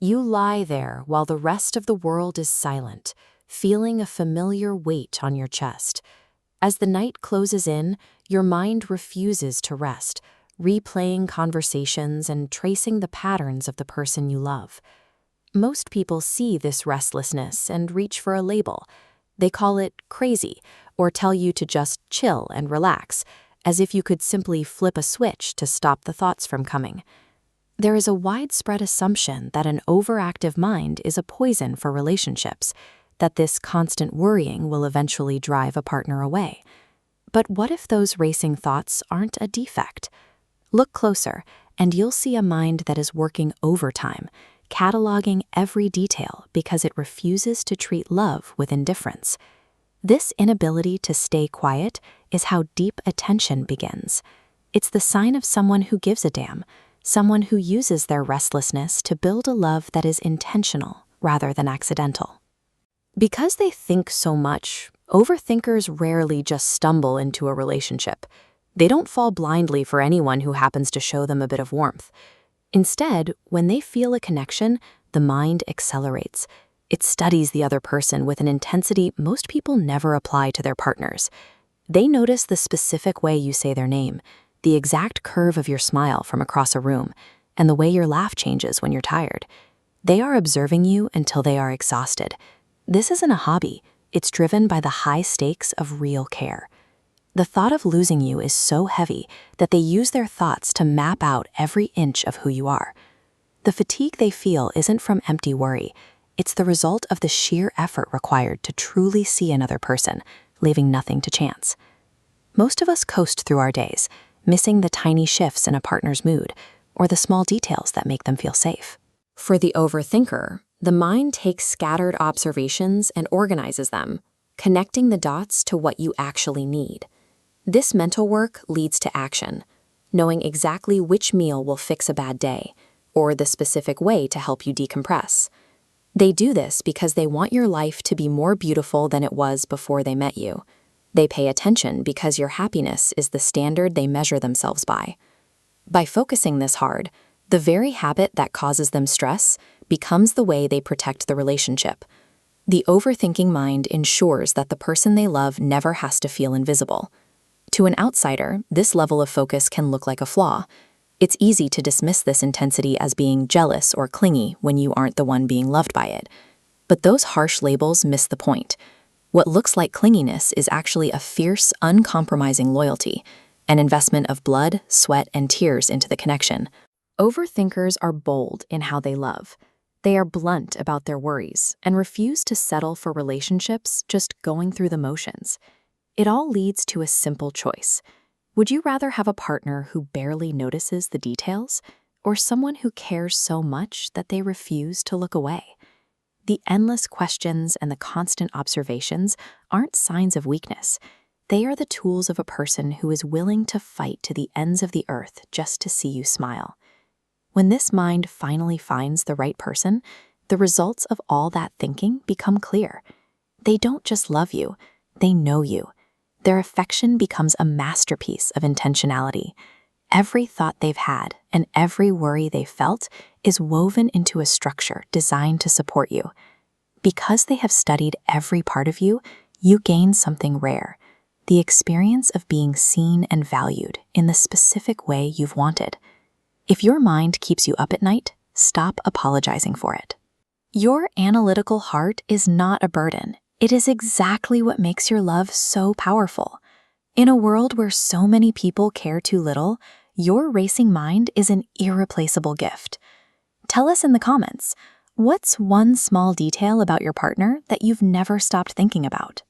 You lie there while the rest of the world is silent, feeling a familiar weight on your chest. As the night closes in, your mind refuses to rest, replaying conversations and tracing the patterns of the person you love. Most people see this restlessness and reach for a label. They call it crazy or tell you to just chill and relax, as if you could simply flip a switch to stop the thoughts from coming. There is a widespread assumption that an overactive mind is a poison for relationships, that this constant worrying will eventually drive a partner away. But what if those racing thoughts aren't a defect? Look closer, and you'll see a mind that is working overtime, cataloging every detail because it refuses to treat love with indifference. This inability to stay quiet is how deep attention begins. It's the sign of someone who gives a damn, someone who uses their restlessness to build a love that is intentional rather than accidental. Because they think so much, overthinkers rarely just stumble into a relationship. They don't fall blindly for anyone who happens to show them a bit of warmth. Instead, when they feel a connection, the mind accelerates. It studies the other person with an intensity most people never apply to their partners. They notice the specific way you say their name, the exact curve of your smile from across a room, and the way your laugh changes when you're tired. They are observing you until they are exhausted. This isn't a hobby. It's driven by the high stakes of real care. The thought of losing you is so heavy that they use their thoughts to map out every inch of who you are. The fatigue they feel isn't from empty worry. It's the result of the sheer effort required to truly see another person, leaving nothing to chance. Most of us coast through our days, missing the tiny shifts in a partner's mood or the small details that make them feel safe. For the overthinker, the mind takes scattered observations and organizes them, connecting the dots to what you actually need. This mental work leads to action, knowing exactly which meal will fix a bad day, or the specific way to help you decompress. They do this because they want your life to be more beautiful than it was before they met you. They pay attention because your happiness is the standard they measure themselves by. By focusing this hard, the very habit that causes them stress becomes the way they protect the relationship. The overthinking mind ensures that the person they love never has to feel invisible. To an outsider, this level of focus can look like a flaw. It's easy to dismiss this intensity as being jealous or clingy when you aren't the one being loved by it. But those harsh labels miss the point. What looks like clinginess is actually a fierce, uncompromising loyalty, an investment of blood, sweat, and tears into the connection. Overthinkers are bold in how they love. They are blunt about their worries and refuse to settle for relationships just going through the motions. It all leads to a simple choice. Would you rather have a partner who barely notices the details, or someone who cares so much that they refuse to look away? The endless questions and the constant observations aren't signs of weakness. They are the tools of a person who is willing to fight to the ends of the earth just to see you smile. When this mind finally finds the right person, the results of all that thinking become clear. They don't just love you, they know you. Their affection becomes a masterpiece of intentionality. Every thought they've had and every worry they've felt is woven into a structure designed to support you. Because they have studied every part of you, you gain something rare, the experience of being seen and valued in the specific way you've wanted. If your mind keeps you up at night, stop apologizing for it. Your analytical heart is not a burden. It is exactly what makes your love so powerful. In a world where so many people care too little, your racing mind is an irreplaceable gift. Tell us in the comments, what's one small detail about your partner that you've never stopped thinking about?